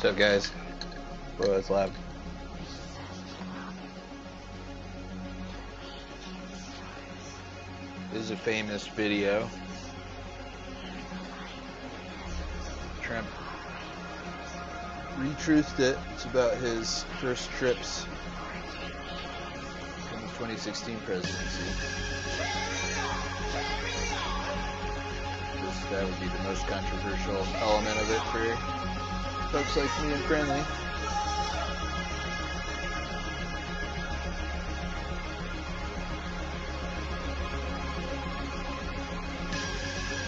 What's up, guys? Whoa, it's loud. This is a famous video. Trump retruthed it. It's about his first trips in the 2016 presidency. That would be the most controversial element of it for folks like me and Friendly.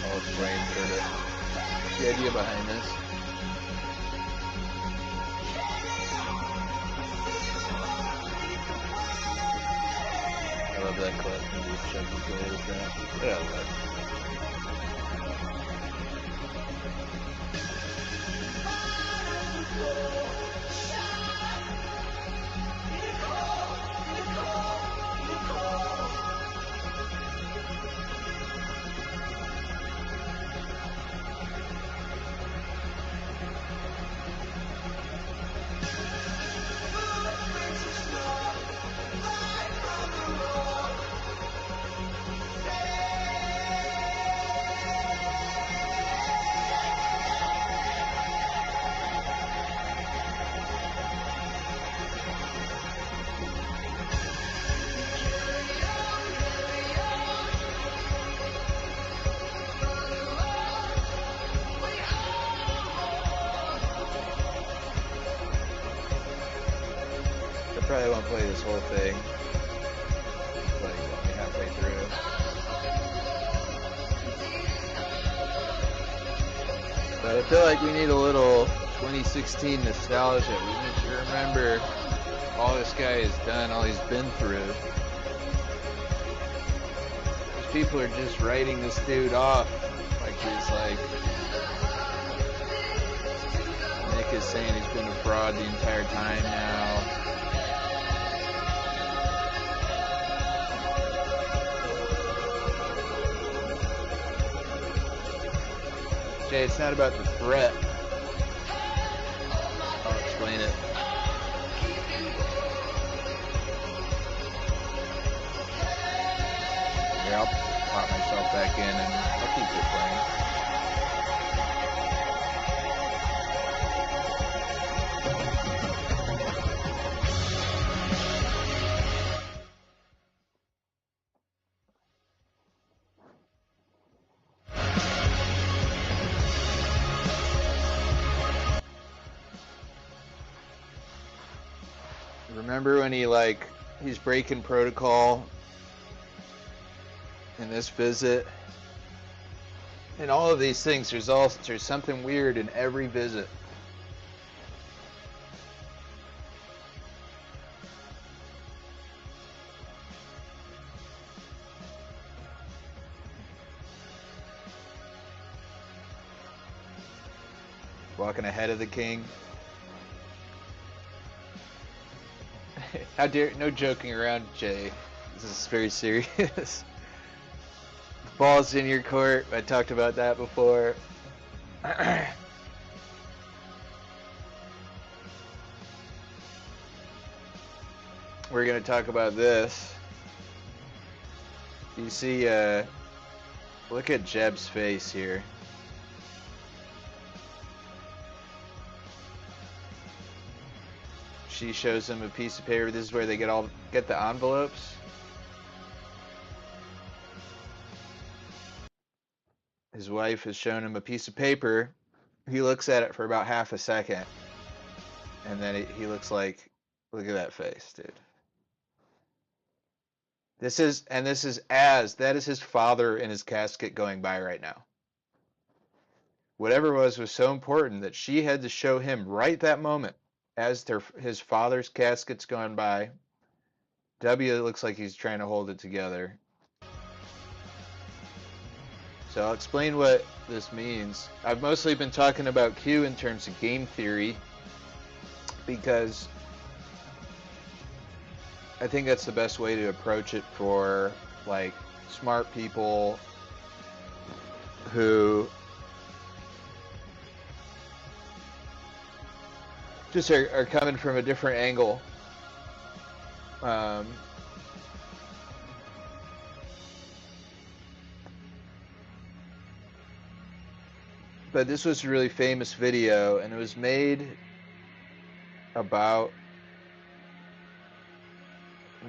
I'll explain sort of the idea behind this. I love that clip. Maybe we'll check this later with that. Yeah, I love it. I probably won't play this whole thing, like only halfway through. But I feel like we need a little 2016 nostalgia. We need to remember all this guy has done, all he's been through. These people are just writing this dude off like he's like, Nick is saying he's been a fraud the entire time now. Jay, it's not about the threat. I'll explain it. Here, I'll pop myself back in and I'll keep it playing. Remember when he's breaking protocol in this visit? And all of these things, there's something weird in every visit. Walking ahead of the king. How dare, no joking around, Jay. This is very serious. The ball's in your court. I talked about that before. We're going to talk about this. You see, look at Jeb's face here. She shows him a piece of paper. This is where they get the envelopes. His wife has shown him a piece of paper. He looks at it for about half a second, and then he looks like, look at that face, dude. That is his father in his casket going by right now. Whatever was so important that she had to show him right that moment as his father's casket's going by. W looks like he's trying to hold it together. So I'll explain what this means. I've mostly been talking about Q in terms of game theory because I think that's the best way to approach it for like smart people who just are coming from a different angle. Um, but this was a really famous video, and it was made about.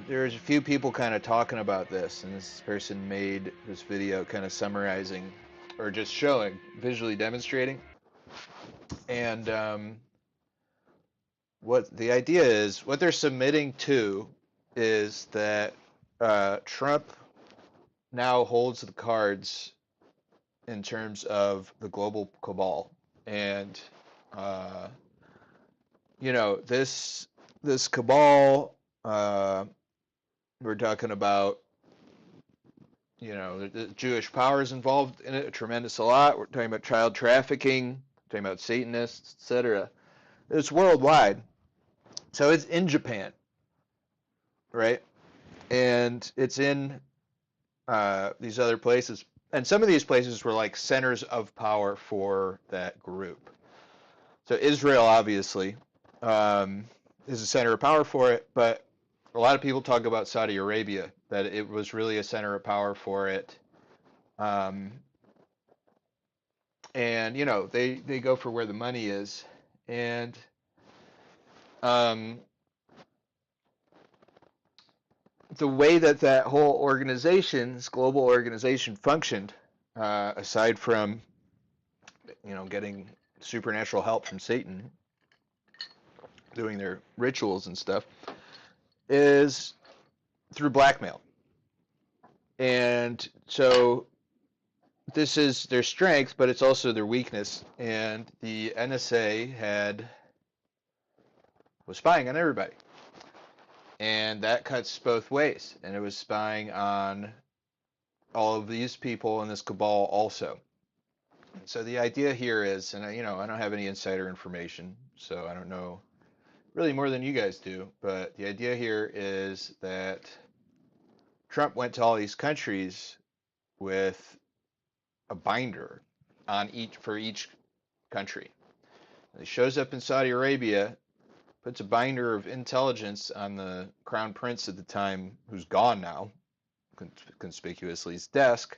There's a few people kind of talking about this, and this person made this video kind of summarizing or just showing, visually demonstrating. And what the idea is, what they're submitting to is that Trump now holds the cards in terms of the global cabal. And, uh, this cabal, we're talking about, the Jewish power is involved in it a tremendous a lot. We're talking about child trafficking, talking about Satanists, etc. It's worldwide. So it's in Japan, right? And it's in these other places. And some of these places were like centers of power for that group. So Israel, obviously, is a center of power for it, but a lot of people talk about Saudi Arabia, that it was really a center of power for it. Um, and they go for where the money is. And um, the way that whole organization, this global organization, functioned, aside from getting supernatural help from Satan, doing their rituals and stuff, is through blackmail. And so this is their strength, but it's also their weakness. And the NSA was spying on everybody, and that cuts both ways. And it was spying on all of these people in this cabal also. So the idea here is, and I don't have any insider information, so I don't know really more than you guys do, but the idea here is that Trump went to all these countries with a binder for each country. He shows up in Saudi Arabia, puts a binder of intelligence on the crown prince at the time, who's gone now, conspicuously, his desk.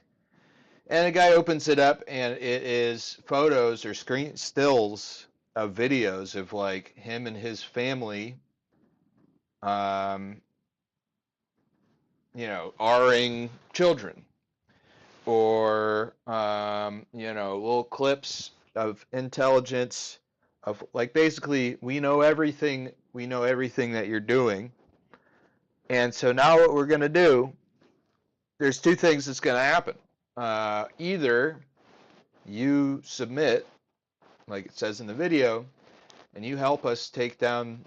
And the guy opens it up, and it is photos or screen stills of videos of like him and his family, um, R-ing children, or little clips of intelligence of like basically we know everything that you're doing. And so now what we're going to do, there's two things that's going to happen. Either you submit, like it says in the video, and you help us take down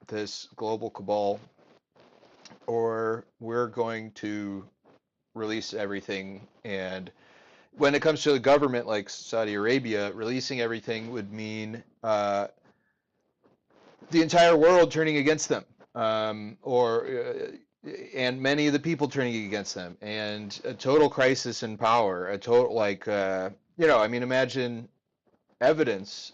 this global cabal, or we're going to release everything. And when it comes to a government like Saudi Arabia, releasing everything would mean the entire world turning against them, and many of the people turning against them, and a total crisis in power, a total imagine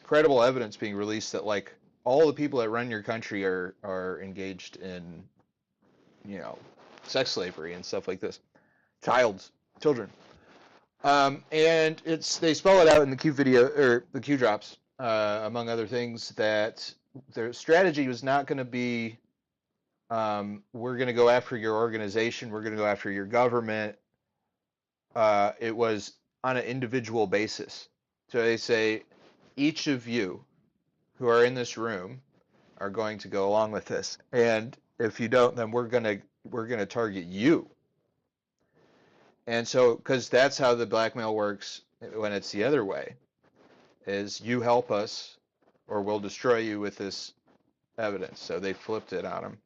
credible evidence being released that like all the people that run your country are engaged in, sex slavery and stuff like this, children. And they spell it out in the Q video or the Q drops, among other things, that their strategy was not going to be, we're going to go after your organization, we're going to go after your government. It was on an individual basis. So they say, each of you who are in this room are going to go along with this, and if you don't, then we're gonna target you. And so, because that's how the blackmail works when it's the other way, is you help us or we'll destroy you with this evidence. So they flipped it on him.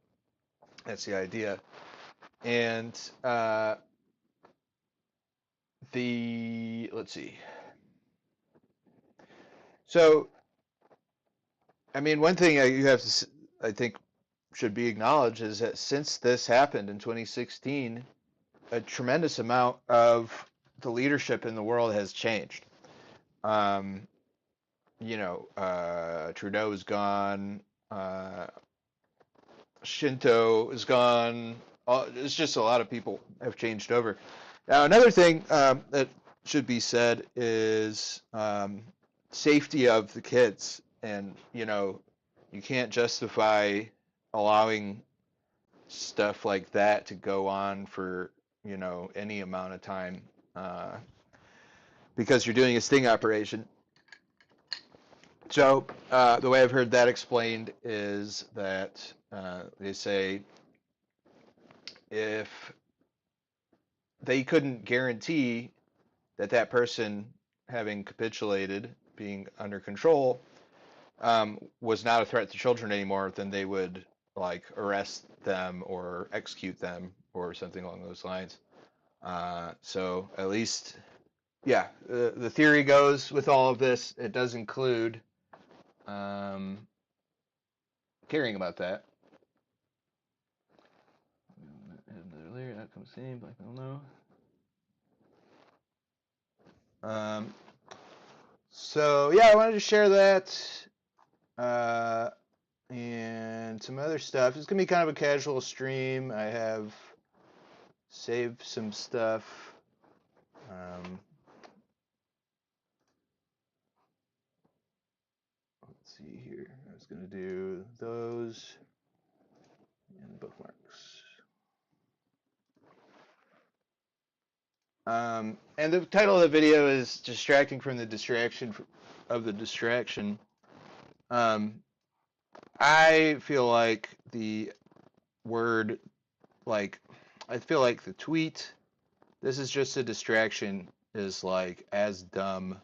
That's the idea. And let's see. So, I mean, one thing I think should be acknowledged is that since this happened in 2016, a tremendous amount of the leadership in the world has changed. Um, Trudeau is gone, uh, Shinto is gone. It's just a lot of people have changed over. Now, another thing that should be said is safety of the kids. And, you can't justify allowing stuff like that to go on for, any amount of time uh, because you're doing a sting operation. So, the way I've heard that explained is that they say if they couldn't guarantee that that person having capitulated, being under control, was not a threat to children anymore, then they would like arrest them or execute them or something along those lines. So at least, yeah, the theory goes with all of this. It does include um, caring about that. Earlier, outcome same, blackmail no. So yeah, I wanted to share that. Uh, and some other stuff. It's gonna be kind of a casual stream. I have saved some stuff. Um, let's see here. I was gonna do those and bookmarks. And the title of the video is "Distracting from the Distraction of the Distraction." Um, I feel like the word, like, I feel like the tweet, "This is just a distraction," is like as dumb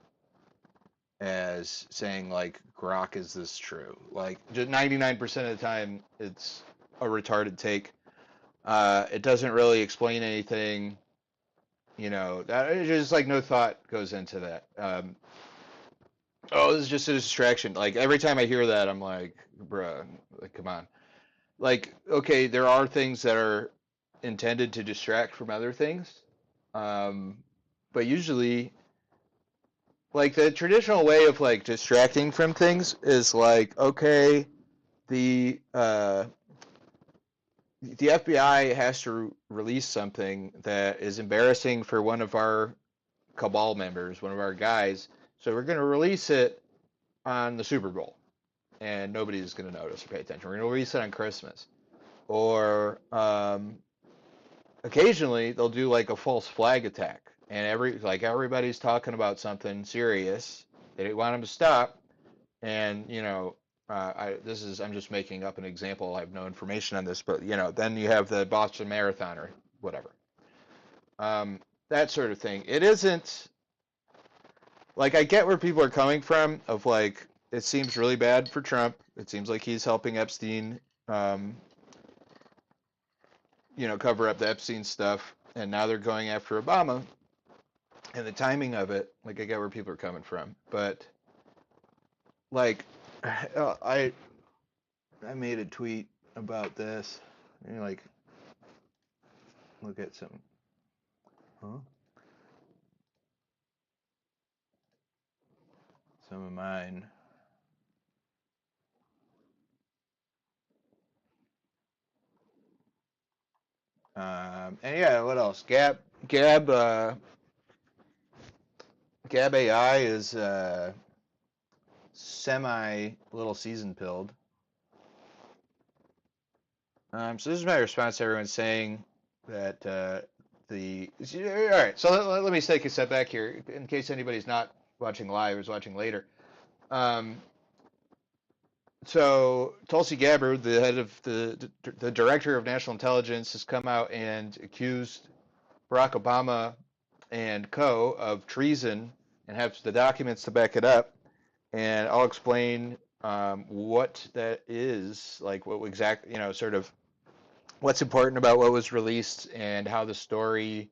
as saying like Grok is this true. Like just 99% of the time it's a retarded take. It doesn't really explain anything. That it's just like no thought goes into that. Oh, this is just a distraction. Like every time I hear that, I'm like, bruh, like come on. Like okay, there are things that are intended to distract from other things, um, but usually like the traditional way of like distracting from things is like okay the uh, the FBI has to release something that is embarrassing for one of our cabal members, one of our guys, so we're going to release it on the Super Bowl and nobody's going to notice or pay attention. We're going to release it on Christmas or occasionally they'll do like a false flag attack and everybody's talking about something serious. They want them to stop. And I'm just making up an example. I have no information on this, but then you have the Boston Marathon or whatever, that sort of thing. It isn't like I get where people are coming from. Of like, it seems really bad for Trump. It seems like he's helping Epstein, um, cover up the Epstein stuff, and now they're going after Obama. And the timing of it, like I get where people are coming from, but like, I made a tweet about this. Like, look at some. Huh? Some of mine. And yeah, what else? Gab AI is semi little season pilled. So this is my response to everyone saying that all right. So let me take a step back here in case anybody's not watching live or is watching later. Um, so Tulsi Gabbard, the head of the director of national intelligence, has come out and accused Barack Obama and co. of treason and have the documents to back it up. And I'll explain what that is, like what exactly, sort of what's important about what was released and how the story,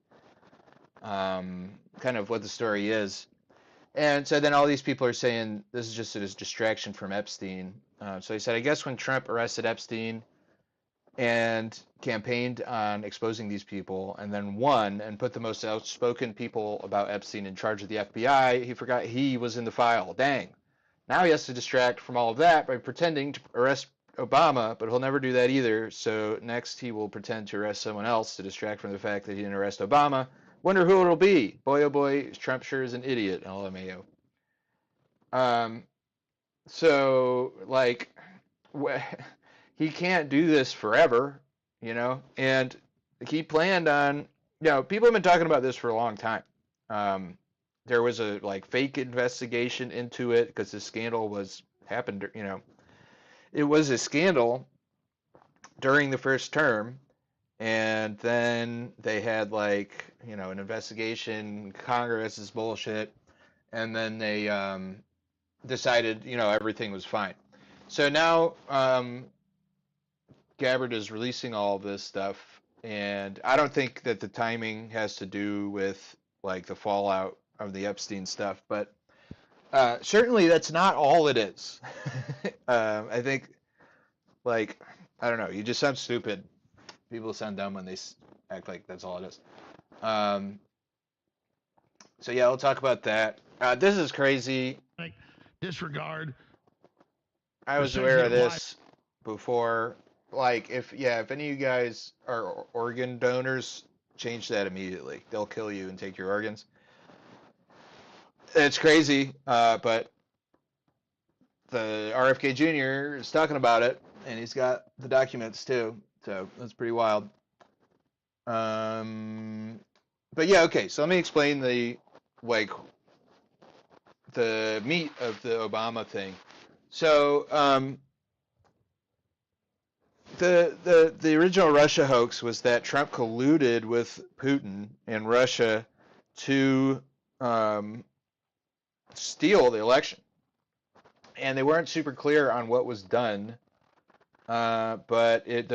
kind of what the story is. And so then all these people are saying this is just a distraction from Epstein. So he said, I guess when Trump arrested Epstein and campaigned on exposing these people and then won and put the most outspoken people about Epstein in charge of the FBI, he forgot he was in the file. Dang. Now he has to distract from all of that by pretending to arrest Obama, but he'll never do that either. So next he will pretend to arrest someone else to distract from the fact that he didn't arrest Obama. Wonder who it'll be. Boy, oh boy, Trump sure is an idiot. LMAO. Um, so like, he can't do this forever, and he planned on, people have been talking about this for a long time. Um, there was a like fake investigation into it because the scandal was happened, it was a scandal during the first term, and then they had like, an investigation, Congress is bullshit, and then they decided, everything was fine. So now Gabbard is releasing all of this stuff, and I don't think that the timing has to do with like the fallout of the Epstein stuff, but certainly that's not all it is. I think, like, I don't know, you just sound stupid. People sound dumb when they act like that's all it is. Um, so yeah, we'll talk about that. This is crazy. Like, disregard I the was aware of sensitive life. this before. Like, if any of you guys are organ donors, change that immediately. They'll kill you and take your organs. It's crazy, but the RFK Jr. is talking about it, and he's got the documents too. So that's pretty wild. Um, but yeah, okay. So let me explain like the meat of the Obama thing. So the original Russia hoax was that Trump colluded with Putin and Russia to um, steal the election, and they weren't super clear on what was done, but it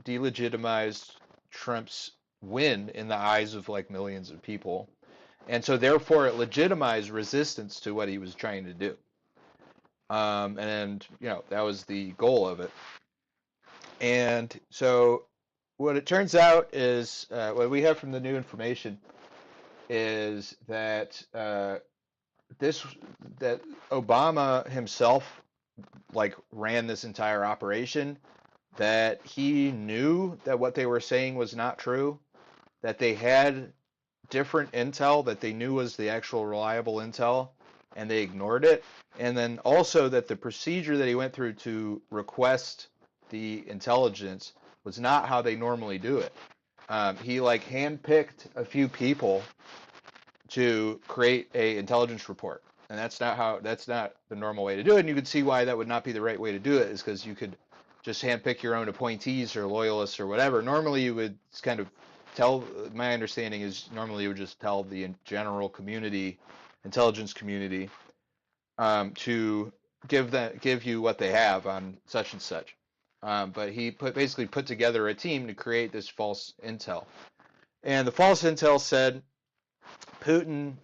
delegitimized Trump's win in the eyes of like millions of people, and so therefore it legitimized resistance to what he was trying to do, and that was the goal of it. And so what it turns out is, what we have from the new information is that this that Obama himself like ran this entire operation, that he knew that what they were saying was not true, that they had different intel that they knew was the actual reliable intel, and they ignored it, and then also that the procedure that he went through to request the intelligence was not how they normally do it. He like handpicked a few people to create a intelligence report, and that's not the normal way to do it. And you could see why that would not be the right way to do it, is because you could just handpick your own appointees or loyalists or whatever. Normally you would kind of tell, my understanding is normally you would just tell the general community, intelligence community, to give you what they have on such and such. But he basically put together a team to create this false intel, and the false intel said Putin,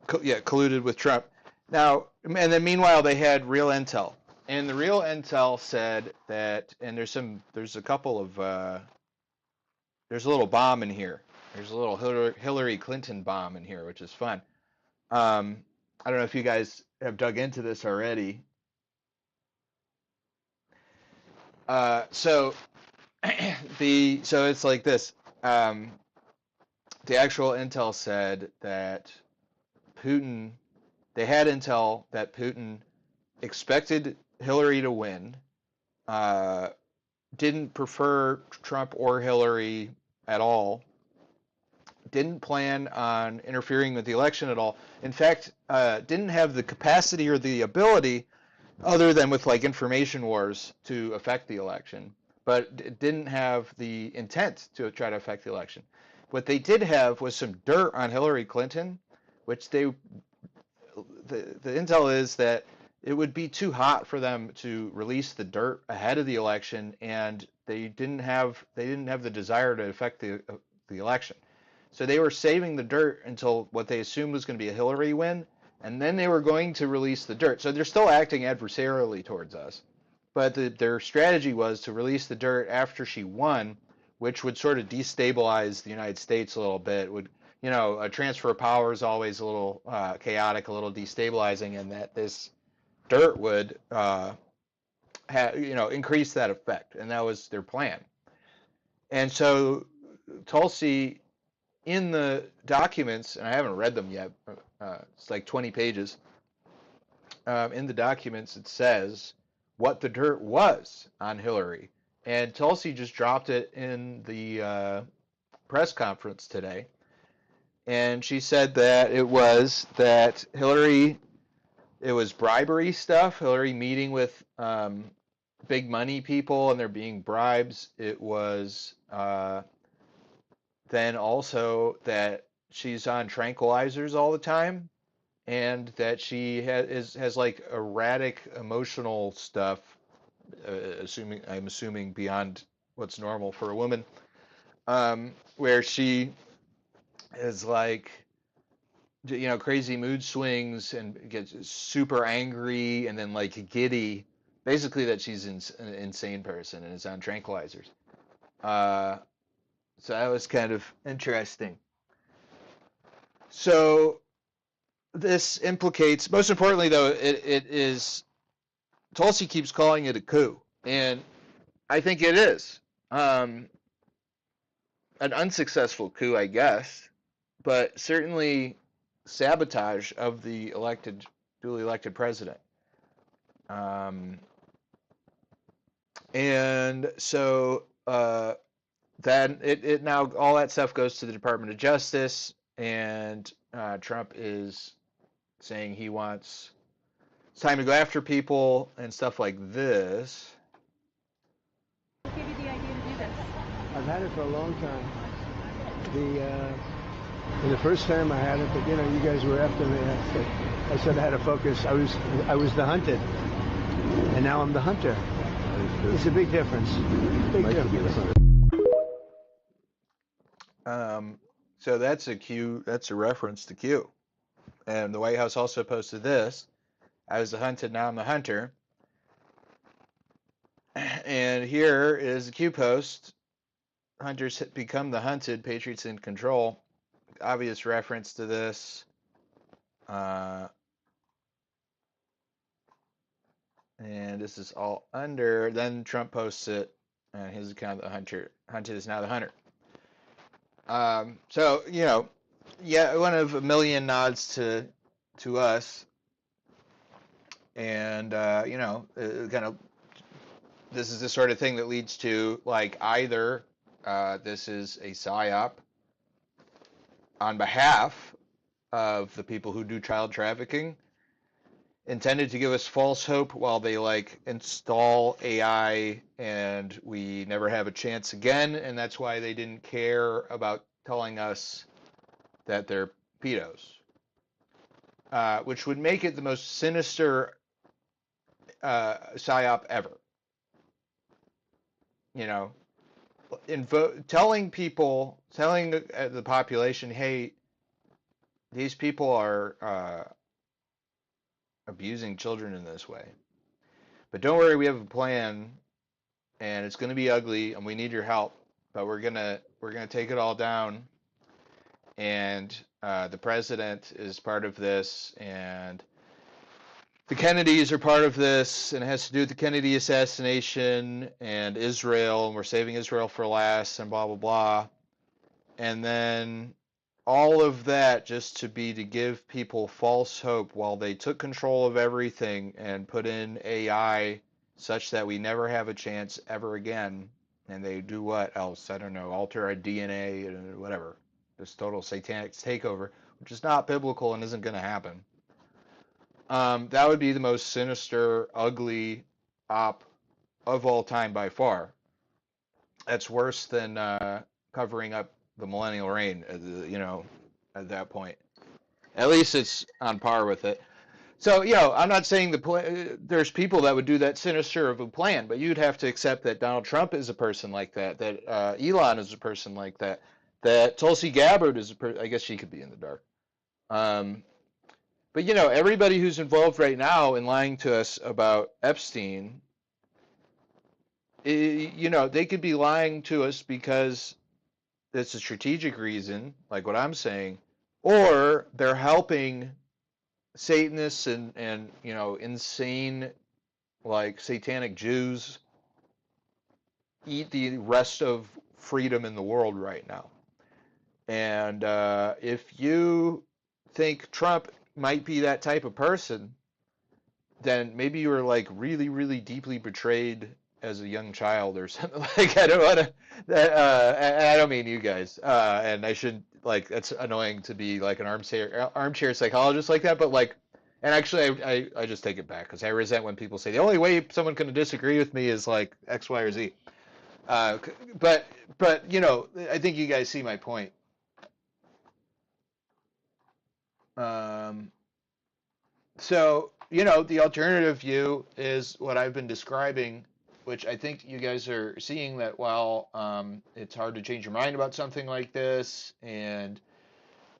colluded with Trump. Now, and then meanwhile they had real intel, and the real intel said that, and there's a couple of there's a little bomb in here. There's a little Hillary Clinton bomb in here, which is fun. I don't know if you guys have dug into this already. So so it's like this. The actual intel said that Putin, they had intel that Putin expected Hillary to win, uh, didn't prefer Trump or Hillary at all, didn't plan on interfering with the election at all. In fact, didn't have the capacity or the ability, other than with like information wars, to affect the election, but didn't have the intent to try to affect the election. What they did have was some dirt on Hillary Clinton, which the intel is that it would be too hot for them to release the dirt ahead of the election, and they didn't have the desire to affect the election. So they were saving the dirt until what they assumed was going to be a Hillary win, and then they were going to release the dirt. So they're still acting adversarially towards us, but their strategy was to release the dirt after she won, which would sort of destabilize the United States a little bit. Would a transfer of power is always a little chaotic, a little destabilizing, and that this dirt would increase that effect, and that was their plan. And so Tulsi, in the documents, and I haven't read them yet, it's like 20 pages. In the documents, it says what the dirt was on Hillary, and Tulsi just dropped it in the press conference today, and she said that it was that Hillary, it was bribery stuff. Hillary meeting with big money people, and there being bribes. It was then also that she's on tranquilizers all the time, and that she has like erratic emotional stuff. I'm assuming beyond what's normal for a woman, where she is like, crazy mood swings and gets super angry and then like giddy. Basically, that she's an insane person and is on tranquilizers. So that was kind of interesting. So this implicates, most importantly, though, it is, Tulsi keeps calling it a coup, and I think it is an unsuccessful coup, I guess, but certainly sabotage of the duly elected president. And so then it now, all that stuff goes to the Department of Justice, and Trump is saying it's time to go after people and stuff like this. What gave you the idea to do this? I've had it for a long time. The first time I had it, but you guys were after me. I said I had to focus. I was the hunted, and now I'm the hunter. It's a big difference. Big difference. So that's a Q. That's a reference to Q. And the White House also posted this: "I was the hunted, now I'm the hunter." And here is a Q post: "Hunters become the hunted, patriots in control." Obvious reference to this. And this is all under. Then Trump posts it, and his account, the hunted is now the hunter. So one of a million nods to us, and kind of, this is the sort of thing that leads to, like, either this is a psyop on behalf of the people who do child trafficking, intended to give us false hope while they like install AI and we never have a chance again, and that's why they didn't care about telling us that they're pedos, which would make it the most sinister psyop ever. Telling the population, hey, these people are abusing children in this way, but don't worry, we have a plan, and it's going to be ugly, and we need your help, but we're gonna take it all down, and the president is part of this, and the Kennedys are part of this, and it has to do with the Kennedy assassination and Israel, and we're saving Israel for last, and blah blah blah. And then all of that just to give people false hope while they took control of everything and put in AI such that we never have a chance ever again. And they do what else? I don't know, alter our DNA and whatever. This total satanic takeover, which is not biblical and isn't going to happen. That would be the most sinister, ugly op of all time by far. That's worse than covering up the millennial reign, at that point. At least it's on par with it. So, I'm not saying there's people that would do that sinister of a plan, but you'd have to accept that Donald Trump is a person like that, that Elon is a person like that, that Tulsi Gabbard is a person. I guess she could be in the dark. But, everybody who's involved right now in lying to us about Epstein, they could be lying to us because it's a strategic reason, like what I'm saying, or they're helping Satanists and insane like satanic Jews eat the rest of freedom in the world right now. And if you think Trump might be that type of person, then maybe you were like really, really deeply betrayed as a young child or something. Like I don't want to. I don't mean you guys. And I should like that's annoying to be like an armchair psychologist like that. But like, and actually, I just take it back because I resent when people say the only way someone can disagree with me is like X, Y, or Z. But I think you guys see my point. Um, So, the alternative view is what I've been describing, which I think you guys are seeing that while it's hard to change your mind about something like this, and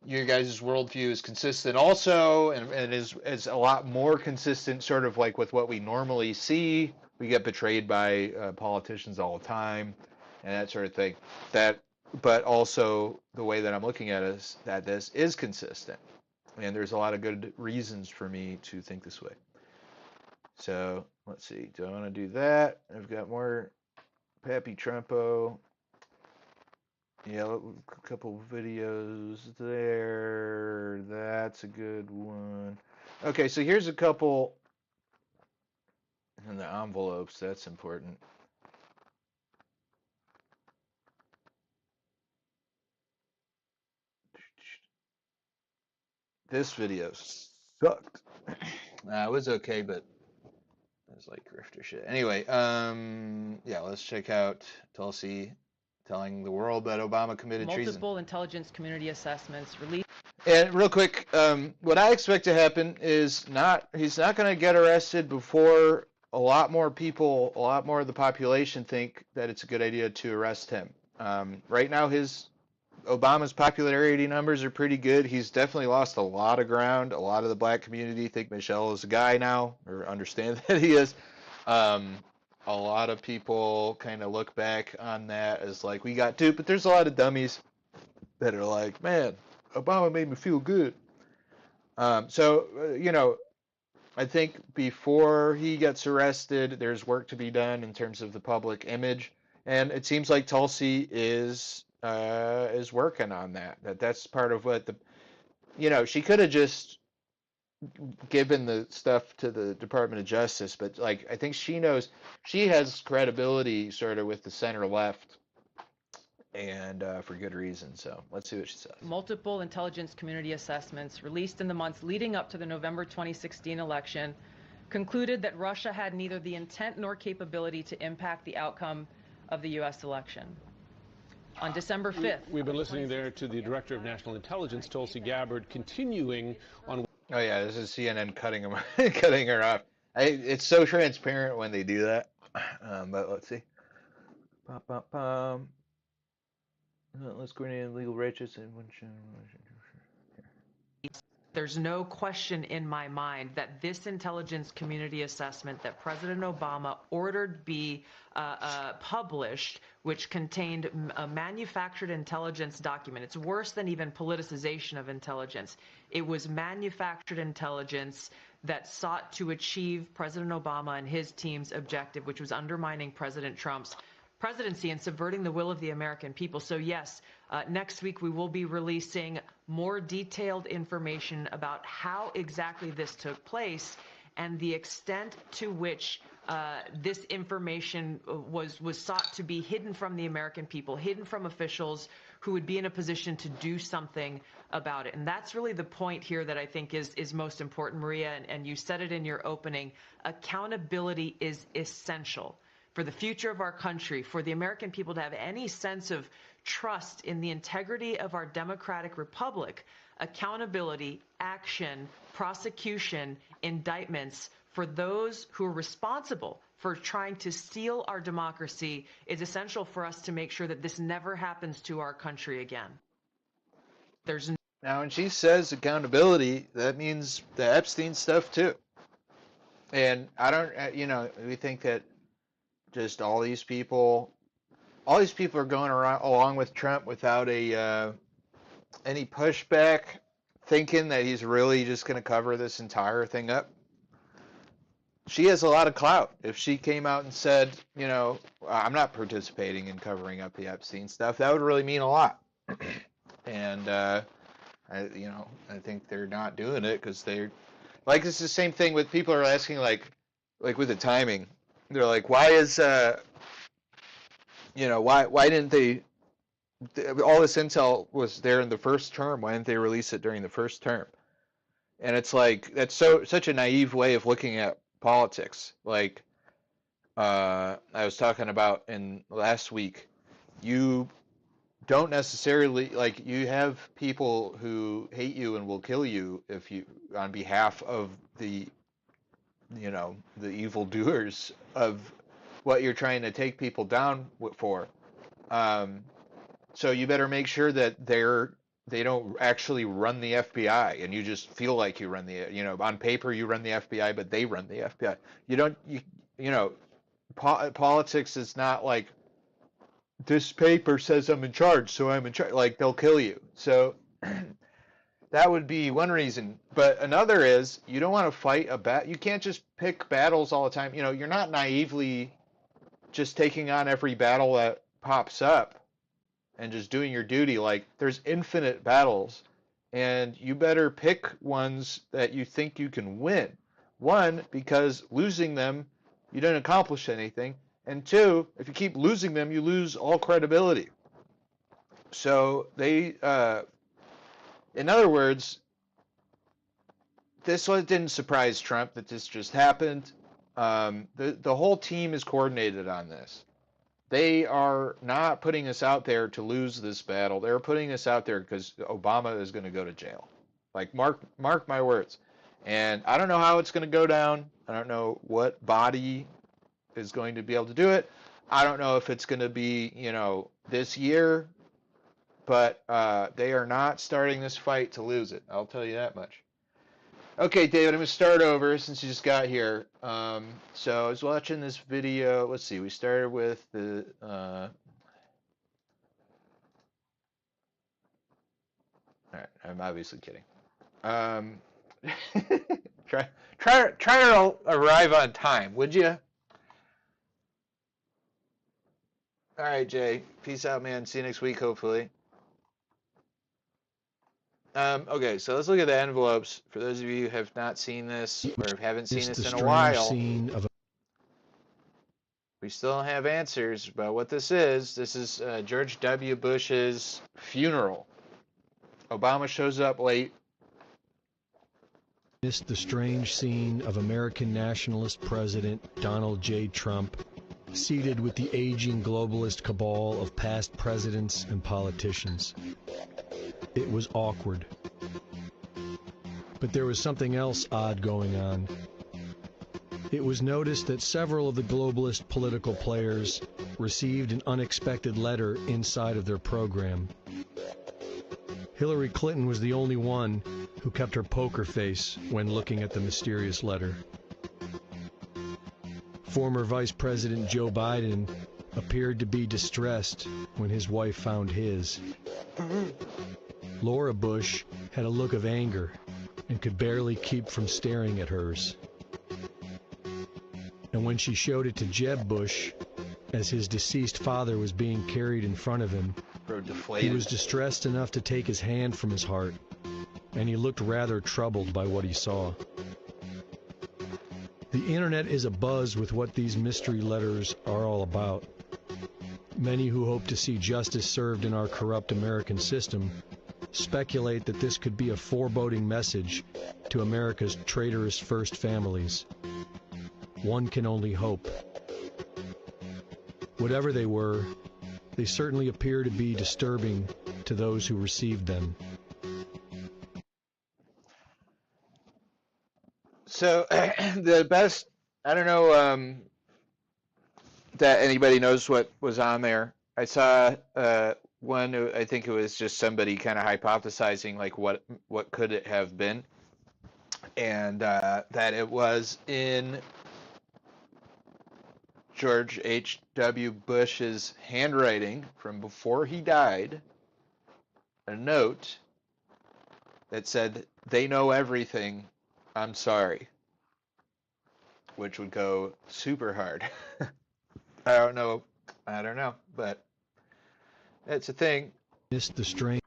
your guys' worldview is consistent also, and is a lot more consistent, sort of like with what we normally see. We get betrayed by politicians all the time, and that sort of thing. But also the way that I'm looking at this is consistent. And there's a lot of good reasons for me to think this way. So let's see. Do I want to do that? I've got more Pappy Trumpo. Yeah, a couple videos there. That's a good one. Okay, so here's a couple. And the envelopes, that's important. This video sucked. It was okay, but it was like grifter shit. Anyway, yeah, let's check out Tulsi telling the world that Obama committed treason. Multiple intelligence community assessments released. And real quick, what I expect to happen is he's not going to get arrested before a lot more people, a lot more of the population think that it's a good idea to arrest him. Right now, Obama's popularity numbers are pretty good. He's definitely lost a lot of ground. A lot of the black community think Michelle is a guy now, or understand that he is. A lot of people kind of look back on that as like, we got duped, but there's a lot of dummies that are like, man, Obama made me feel good. I think before he gets arrested, there's work to be done in terms of the public image, and it seems like Tulsi is working on that. That's part of what she could have just given the stuff to the Department of Justice, but like I think she knows she has credibility sort of with the center left, and for good reason. So let's see what she says. Multiple intelligence community assessments released in the months leading up to the November 2016 election concluded that Russia had neither the intent nor capability to impact the outcome of the U.S. election. On December 5th. We've been listening there to the Director of National Intelligence, Tulsi Gabbard, continuing on. Oh yeah, this is CNN cutting her off. It's so transparent when they do that. But let's see. Let's go into legal righteous and There's no question in my mind that this intelligence community assessment that President Obama ordered be published, which contained a manufactured intelligence document. It's worse than even politicization of intelligence. It was manufactured intelligence that sought to achieve President Obama and his team's objective, which was undermining President Trump's presidency and subverting the will of the American people. So yes, next week we will be releasing more detailed information about how exactly this took place and the extent to which this information was sought to be hidden from the American people, hidden from officials who would be in a position to do something about it. And that's really the point here that I think is most important, Maria, and you said it in your opening. Accountability is essential for the future of our country, for the American people to have any sense of trust in the integrity of our democratic republic. Accountability, action, prosecution, indictments for those who are responsible for trying to steal our democracy is essential for us to make sure that this never happens to our country again. Now, when she says accountability, that means the Epstein stuff too. And I don't, we think that just all these people all these people are going around along with Trump without any pushback, thinking that he's really just going to cover this entire thing up. She has a lot of clout. If she came out and said, I'm not participating in covering up the Epstein stuff, that would really mean a lot. And I think they're not doing it because they're like, it's the same thing with people are asking like with the timing. They're like, why is why didn't they? All this intel was there in the first term. Why didn't they release it during the first term? And it's like that's such a naive way of looking at politics. Like I was talking about in last week, you don't necessarily like you have people who hate you and will kill you if you on behalf of the the evildoers of what you're trying to take people down for. So you better make sure that they don't actually run the FBI, and you just feel like you run on paper you run the FBI, but they run the FBI. You don't, politics is not like this paper says I'm in charge, so I'm in charge. Like they'll kill you. So that would be one reason. But another is you don't want to fight a bat. You can't just pick battles all the time. You're not naively just taking on every battle that pops up and just doing your duty. Like there's infinite battles, and you better pick ones that you think you can win. One, because losing them, you don't accomplish anything. And two, if you keep losing them, you lose all credibility. So they, in other words, this one didn't surprise Trump that this just happened. The whole team is coordinated on this. They are not putting us out there to lose this battle. They're putting us out there because Obama is going to go to jail. Like mark my words. And I don't know how it's going to go down. I don't know what body is going to be able to do it. I don't know if it's going to be, this year, but they are not starting this fight to lose it. I'll tell you that much. Okay, David, I'm going to start over since you just got here. So I was watching this video. Let's see. We started with the... all right, I'm obviously kidding. Try to arrive on time, would you? All right, Jay. Peace out, man. See you next week, hopefully. Okay, so let's look at the envelopes. For those of you who have not seen this or haven't seen this in a while, we still don't have answers about what this is. This is George W. Bush's funeral. Obama shows up late. Missed the strange scene of American nationalist President Donald J. Trump seated with the aging globalist cabal of past presidents and politicians. It was awkward. But there was something else odd going on. It was noticed that several of the globalist political players received an unexpected letter inside of their program. Hillary Clinton was the only one who kept her poker face when looking at the mysterious letter. Former Vice President Joe Biden appeared to be distressed when his wife found his. Laura Bush had a look of anger and could barely keep from staring at hers. And when she showed it to Jeb Bush, as his deceased father was being carried in front of him, he was distressed enough to take his hand from his heart, and he looked rather troubled by what he saw. The internet is abuzz with what these mystery letters are all about. Many who hope to see justice served in our corrupt American system speculate that this could be a foreboding message to America's traitorous first families. One can only hope. Whatever they were, they certainly appear to be disturbing to those who received them. So the best, I don't know that anybody knows what was on there. I saw one, I think it was just somebody kind of hypothesizing like what could it have been, and that it was in George H.W. Bush's handwriting from before he died, a note that said, "They know everything, I'm sorry," which would go super hard. I don't know, but it's a thing. Missed the strange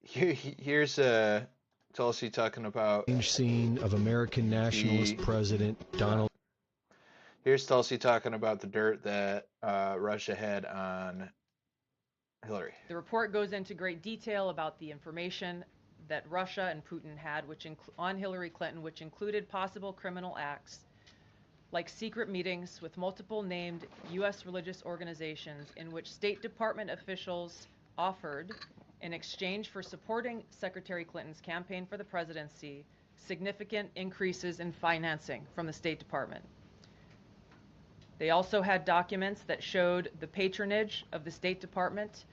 Here's Tulsi talking about scene of American nationalist President Donald. Here's Tulsi talking about the dirt that Russia had on Hillary. The report goes into great detail about the information that Russia and Putin had on Hillary Clinton, which included possible criminal acts like secret meetings with multiple named U.S. religious organizations in which State Department officials offered, in exchange for supporting Secretary Clinton's campaign for the presidency, significant increases in financing from the State Department. They also had documents that showed the patronage of the State Department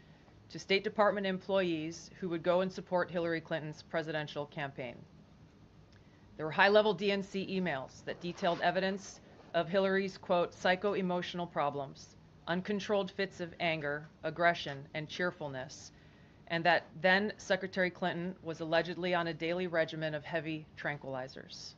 to State Department employees who would go and support Hillary Clinton's presidential campaign. There were high-level DNC emails that detailed evidence of Hillary's, quote, psycho-emotional problems, uncontrolled fits of anger, aggression, and cheerfulness, and that then Secretary Clinton was allegedly on a daily regimen of heavy tranquilizers.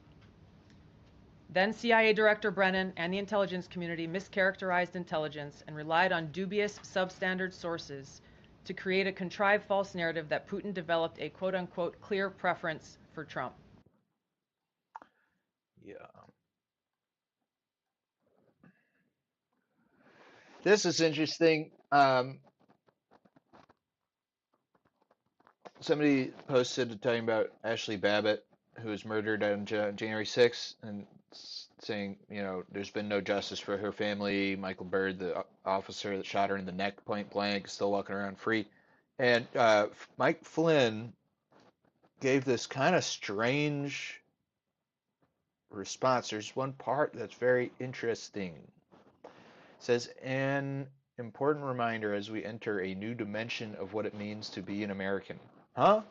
Then CIA Director Brennan and the intelligence community mischaracterized intelligence and relied on dubious substandard sources to create a contrived false narrative that Putin developed a quote-unquote clear preference for Trump. Yeah. This is interesting. Somebody posted talking about Ashley Babbitt, who was murdered on January 6th, and saying, there's been no justice for her family. Michael Byrd, the officer that shot her in the neck point blank, is still walking around free. And Mike Flynn gave this kind of strange response. There's one part that's very interesting. It says, an important reminder as we enter a new dimension of what it means to be an American. Huh?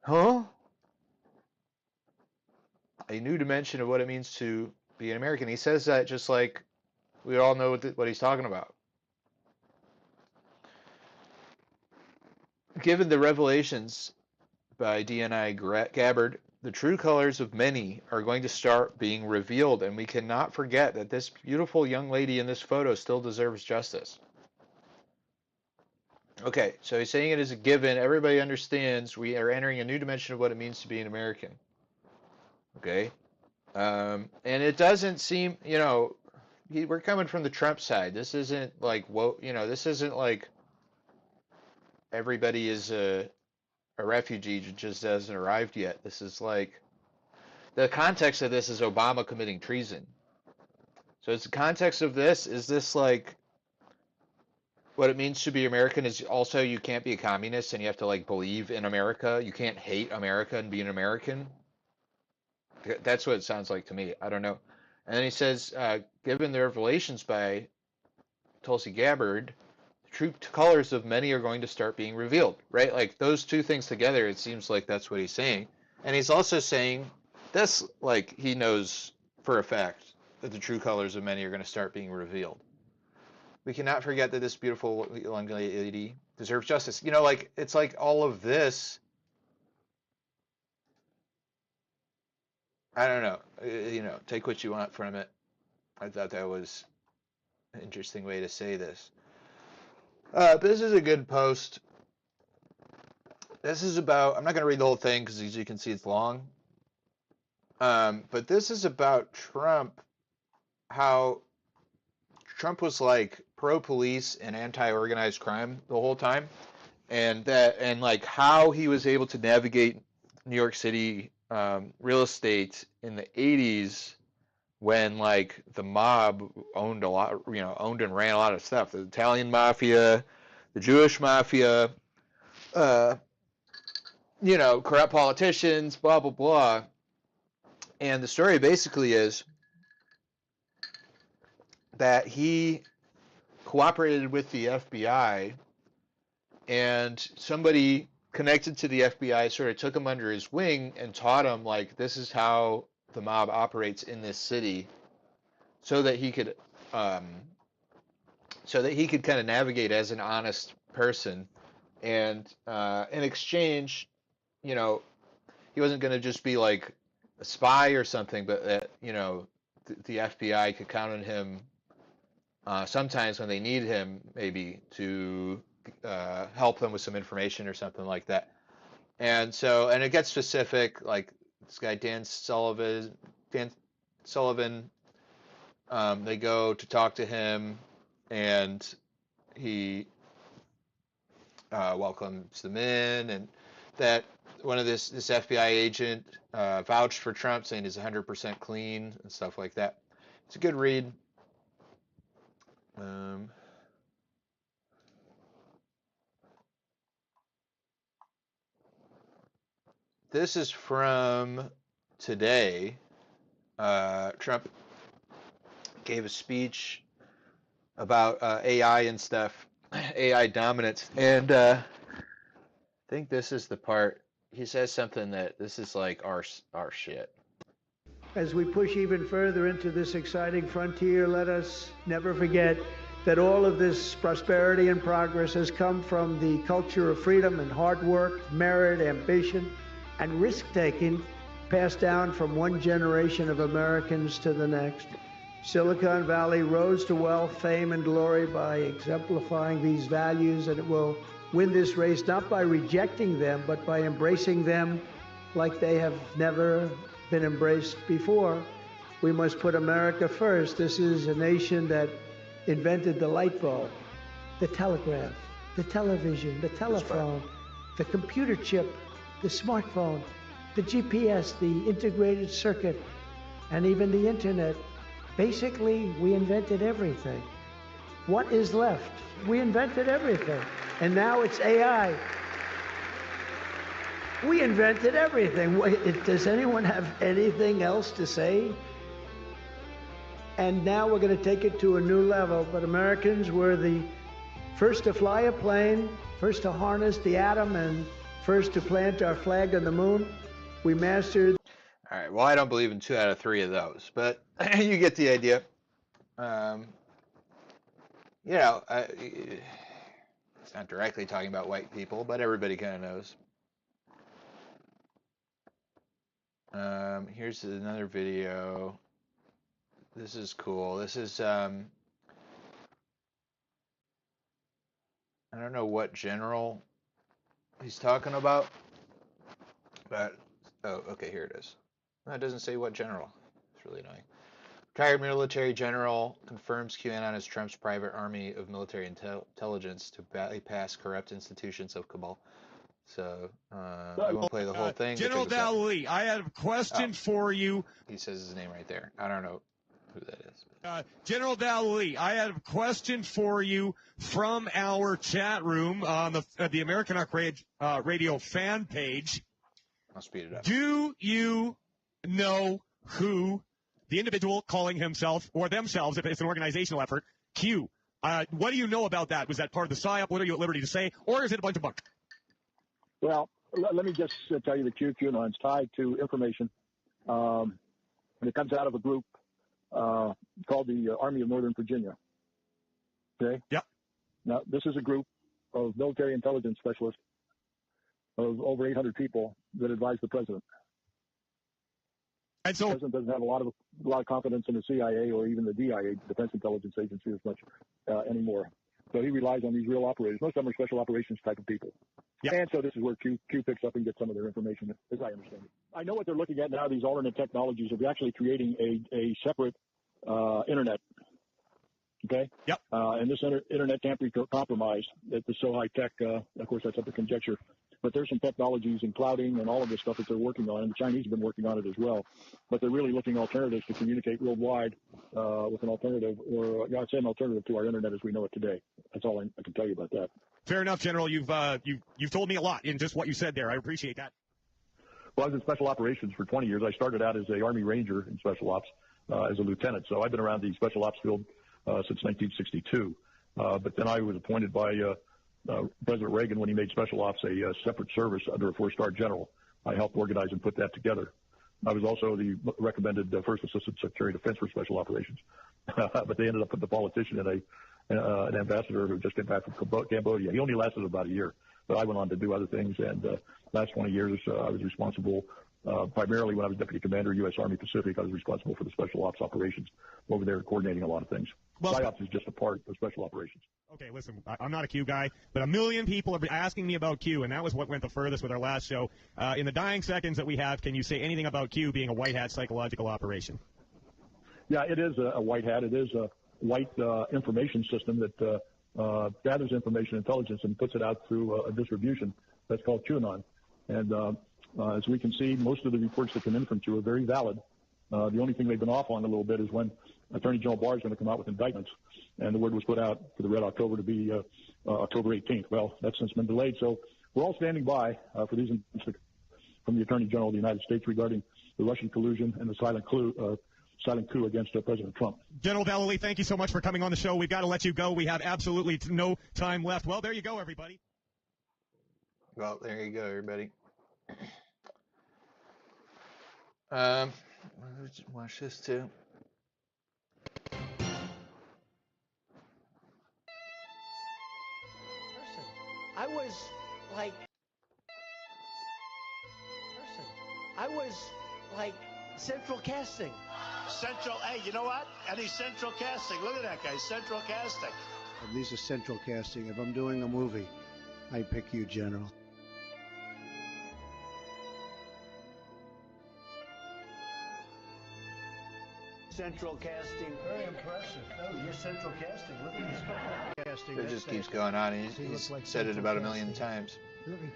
Huh? A new dimension of what it means to be an American. He says that just like we all know what he's talking about. Given the revelations by DNI Gabbard, the true colors of many are going to start being revealed, and we cannot forget that this beautiful young lady in this photo still deserves justice. Okay, so he's saying it as a given. Everybody understands we are entering a new dimension of what it means to be an American. Okay? And it doesn't seem, we're coming from the Trump side. This isn't like, this isn't like everybody is a refugee just hasn't arrived yet. This is like, the context of this is Obama committing treason. So it's the context of this, is this like, what it means to be American is also you can't be a communist and you have to like believe in America. You can't hate America and be an American. That's what it sounds like to me. I don't know. And then he says, given the revelations by Tulsi Gabbard, the true colors of many are going to start being revealed, right? Like those two things together, it seems like that's what he's saying. And he's also saying this, like he knows for a fact that the true colors of many are going to start being revealed. We cannot forget that this beautiful young lady deserves justice. It's like all of this. I don't know. Take what you want from it. I thought that was an interesting way to say this. But this is a good post. This is about, I'm not going to read the whole thing because as you can see it's long. But this is about Trump, how Trump was like pro-police and anti-organized crime the whole time, and like how he was able to navigate New York City real estate in the 80s when like the mob owned and ran a lot of stuff. The Italian mafia, the Jewish mafia, corrupt politicians, blah, blah, blah. And the story basically is that he cooperated with the FBI, and somebody connected to the FBI, sort of took him under his wing and taught him, like, this is how the mob operates in this city, so that he could kind of navigate as an honest person. And in exchange, you know, he wasn't going to just be like a spy or something, but that, you know, the FBI could count on him sometimes when they need him, maybe to help them with some information or something like that. And so, and it gets specific, like this guy Dan Sullivan, they go to talk to him, and he welcomes them in, and that one of this FBI agent vouched for Trump, saying he's 100% clean and stuff like that. It's a good read. This is from today. Trump gave a speech about AI and stuff, AI dominance, and I think this is the part. He says something that this is like our shit. As we push even further into this exciting frontier, let us never forget that all of this prosperity and progress has come from the culture of freedom and hard work, merit, ambition, and risk-taking passed down from one generation of Americans to the next. Silicon Valley rose to wealth, fame, and glory by exemplifying these values, and it will win this race not by rejecting them, but by embracing them like they have never been embraced before. We must put America first. This is a nation that invented the light bulb, the telegraph, the television, the telephone, the computer chip, the smartphone, the GPS, the integrated circuit, and even the internet. Basically, we invented everything. What is left? We invented everything. And now it's AI. We invented everything. Does anyone have anything else to say? And now we're going to take it to a new level. But Americans were the first to fly a plane, first to harness the atom, and first to plant our flag on the moon. We mastered. All right. Well, I don't believe in 2 out of 3 of those, but you get the idea. You know, it's not directly talking about white people, but everybody kind of knows. Here's another video. This is cool. This is I don't know what general he's talking about, but oh, okay, here it is. No, it doesn't say what general. It's really annoying. Retired military general confirms QAnon is Trump's private army of military intelligence to bypass corrupt institutions of cabal. So I won't play the whole thing. General Dowley, I have a question for you. He says his name right there. I don't know who that is. General Dowley, I have a question for you from our chat room on the American Rock Radio fan page. I'll speed it up. Do you know who the individual calling himself or themselves, if it's an organizational effort, Q? What do you know about that? Was that part of the PSYOP? What are you at liberty to say? Or is it a bunch of bunk? Well, let me just tell you that QAnon is tied to information. And it comes out of a group called the Army of Northern Virginia. Okay? Yep. Now, this is a group of military intelligence specialists of over 800 people that advise the president. And so, the president doesn't have a lot of confidence in the CIA or even the DIA, Defense Intelligence Agency, as much anymore. So he relies on these real operators. Most of them are special operations type of people. Yep. And so this is where Q picks up and gets some of their information, as I understand it. I know what they're looking at now, these alternate technologies of actually creating a separate internet. Okay? Yep. And this internet can't be compromised. It's so high tech. Of course, that's up to conjecture. But there's some technologies in clouding and all of this stuff that they're working on, and the Chinese have been working on it as well. But they're really looking alternatives to communicate worldwide with an alternative, or I'd say an alternative to our internet as we know it today. That's all I can tell you about that. Fair enough, General. You've told me a lot in just what you said there. I appreciate that. Well, I was in special operations for 20 years. I started out as a Army Ranger in special ops as a lieutenant. So I've been around the special ops field since 1962. But then I was appointed by President Reagan, when he made Special Ops a separate service under a 4-star general, I helped organize and put that together. I was also the recommended First Assistant Secretary of Defense for Special Operations, but they ended up putting the politician in an ambassador who just came back from Cambodia. He only lasted about a year, but I went on to do other things. And last 20 years, I was responsible, primarily when I was Deputy Commander, U.S. Army Pacific, I was responsible for the Special Ops operations over there, coordinating a lot of things. Well, PSYOPs is just a part of Special Operations. Okay, listen, I'm not a Q guy, but a million people are asking me about Q, and that was what went the furthest with our last show. In the dying seconds that we have, can you say anything about Q being a white hat psychological operation? Yeah, it is a white hat. It is a white information system that gathers information intelligence and puts it out through a distribution that's called QAnon. And as we can see, most of the reports that come in from Q are very valid. The only thing they've been off on a little bit is when Attorney General Barr is going to come out with indictments, and the word was put out for the Red October to be October 18th. Well, that's since been delayed, so we're all standing by for these indictments from the Attorney General of the United States regarding the Russian collusion and the silent coup against President Trump. General Vallely, thank you so much for coming on the show. We've got to let you go. We have absolutely no time left. Well, there you go, everybody. Well, there you go, everybody. Watch this too. I was like central casting. Central, hey, you know what? And he's central casting. Look at that guy, central casting. These are central casting. If I'm doing a movie, I pick you, General. Central casting, very impressive. Oh, you're central casting. Look at this casting. It just keeps going on. He's like said it about a million times.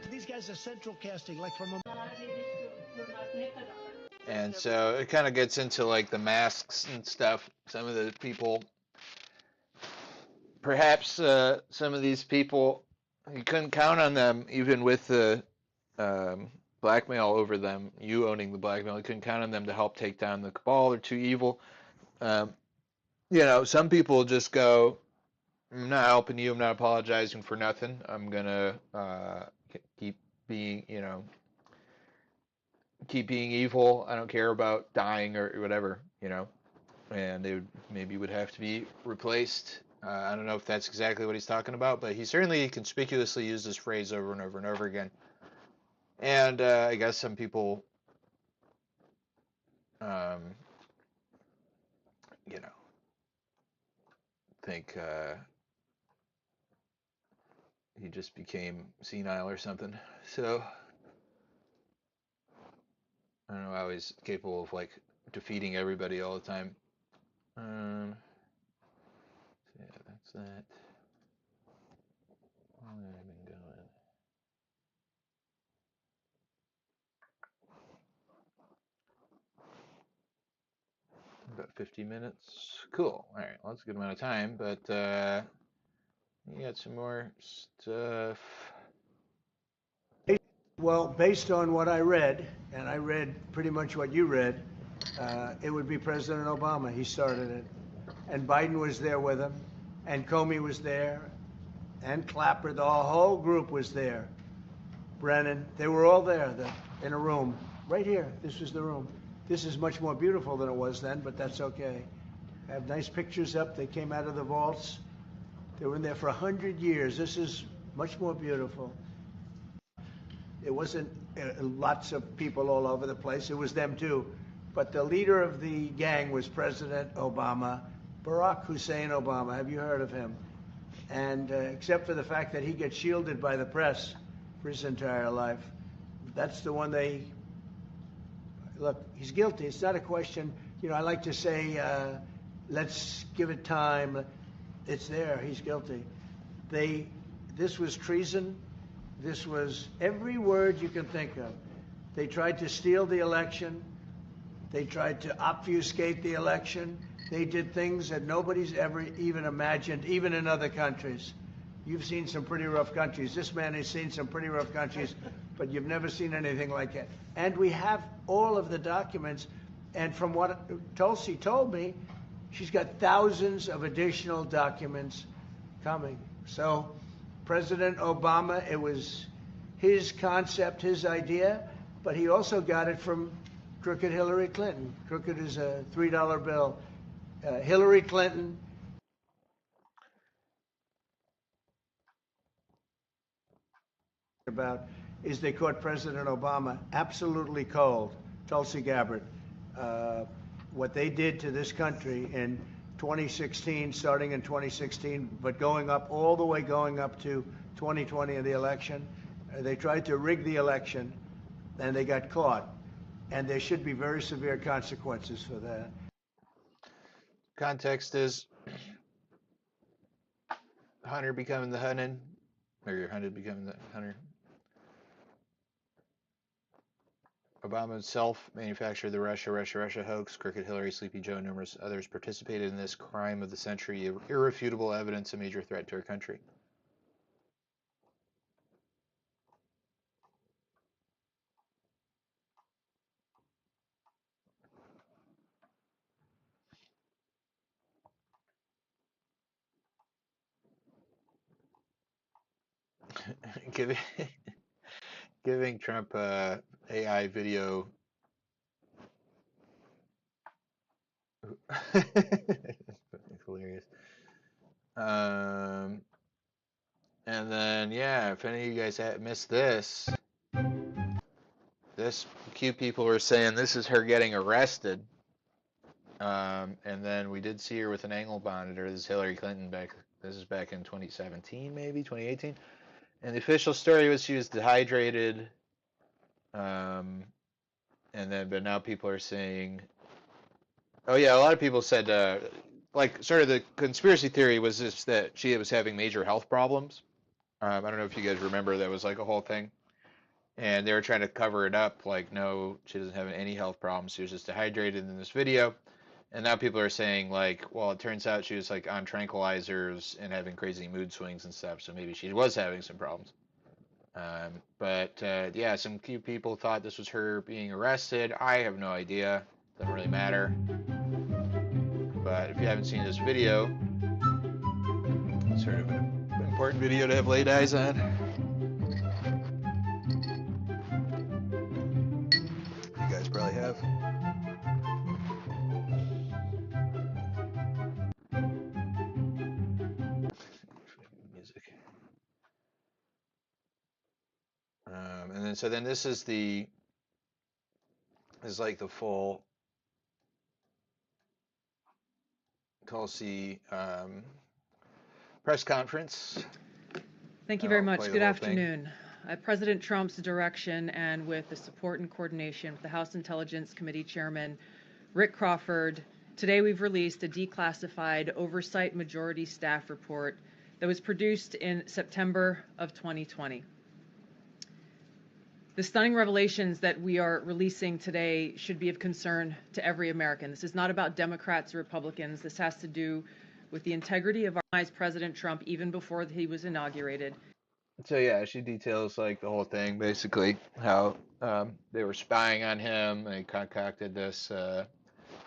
These guys are central casting, like from a... And so it kind of gets into like the masks and stuff. Some of the people, perhaps some of these people, you couldn't count on them, even with the blackmail over them, you owning the blackmail, you couldn't count on them to help take down the cabal. They're too evil. Some people just go, I'm not helping you, I'm not apologizing for nothing, I'm gonna keep being evil, I don't care about dying or whatever, and they would have to be replaced. I don't know if that's exactly what he's talking about, but he certainly conspicuously used this phrase over and over and over again. And I guess some people, think he just became senile or something. So I don't know how he's capable of like defeating everybody all the time. So yeah, that's that. How long have I been going? About 50 minutes. Cool. All right. Well, that's a good amount of time, but you got some more stuff. Well, based on what I read, and I read pretty much what you read, it would be President Obama. He started it. And Biden was there with him, and Comey was there, and Clapper. The whole group was there. Brennan. They were all there in a room. Right here. This was the room. This is much more beautiful than it was then, but that's okay. I have nice pictures up. They came out of the vaults. They were in there for 100 years. This is much more beautiful. It wasn't lots of people all over the place. It was them too. But the leader of the gang was President Obama, Barack Hussein Obama. Have you heard of him? And except for the fact that he gets shielded by the press for his entire life, that's the one they... Look, he's guilty. It's not a question. I like to say, let's give it time. It's there. He's guilty. This was treason. This was every word you can think of. They tried to steal the election. They tried to obfuscate the election. They did things that nobody's ever even imagined, even in other countries. You've seen some pretty rough countries. This man has seen some pretty rough countries, but you've never seen anything like it. And we have all of the documents. And from what Tulsi told me, she's got thousands of additional documents coming. So President Obama, it was his concept, his idea, but he also got it from crooked Hillary Clinton. Crooked is a $3 bill. Hillary Clinton. About is they caught President Obama absolutely cold. Tulsi Gabbard. What they did to this country in 2016, starting in 2016, but going up all the way going up to 2020 in the election. They tried to rig the election, and they got caught. And there should be very severe consequences for that. Context is Hunter becoming the hunted, or your hunted becoming the hunter. Obama himself manufactured the Russia hoax. Crooked Hillary, Sleepy Joe, and numerous others participated in this crime of the century. Irrefutable evidence, a major threat to our country. Giving Trump AI video. It's hilarious. And then, yeah, if any of you guys missed this cute people were saying this is her getting arrested. And then we did see her with an angle monitor. This is Hillary Clinton this is back in 2017, maybe 2018. And the official story was she was dehydrated. But now people are saying, oh yeah, a lot of people said, sort of the conspiracy theory was just that she was having major health problems. I don't know if you guys remember, that was like a whole thing. And they were trying to cover it up, like, no, she doesn't have any health problems. She was just dehydrated in this video. And now people are saying, like, well, it turns out she was, like, on tranquilizers and having crazy mood swings and stuff. So maybe she was having some problems. Yeah, some cute people thought this was her being arrested. I have no idea. Doesn't really matter. But if you haven't seen this video, it's sort of an important video to have laid eyes on. You guys probably have. Music. So then this is like the full Tulsi press conference. Thank you very much. Good afternoon. At President Trump's direction and with the support and coordination with the House Intelligence Committee Chairman Rick Crawford, today we've released a declassified oversight majority staff report that was produced in September of 2020. The stunning revelations that we are releasing today should be of concern to every American. This is not about Democrats or Republicans. This has to do with the integrity of our President Trump even before he was inaugurated. So yeah, she details like the whole thing, basically how they were spying on him. They concocted this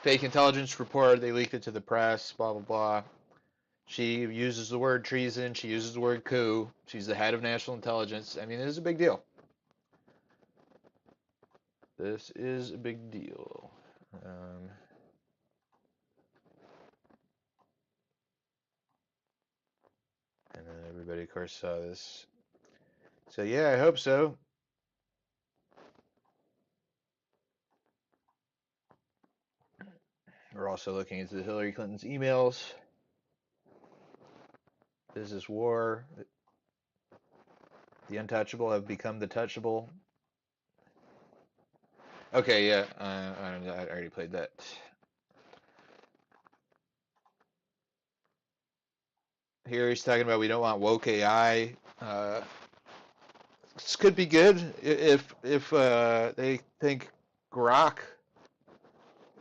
fake intelligence report. They leaked it to the press. Blah blah blah. She uses the word treason. She uses the word coup. She's the head of national intelligence. I mean, this is a big deal. This is a big deal. And then everybody, of course, saw this. So yeah, I hope so. We're also looking into Hillary Clinton's emails. This is war. The untouchable have become the touchable. Okay, yeah, I already played that. Here he's talking about we don't want woke AI. This could be good if they think Grok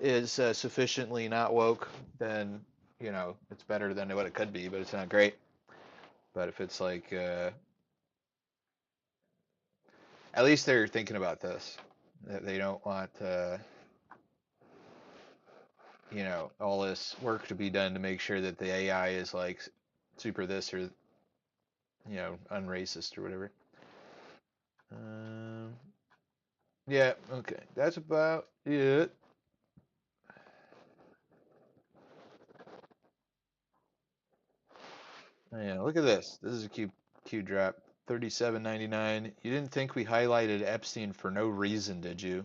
is sufficiently not woke, then it's better than what it could be, but it's not great. But if it's like, at least they're thinking about this. They don't want, all this work to be done to make sure that the AI is like super this or you know, unracist or whatever. Yeah, okay. That's about it. Yeah, look at this. This is a Q drop. 37.99. You didn't think we highlighted Epstein for no reason, did you?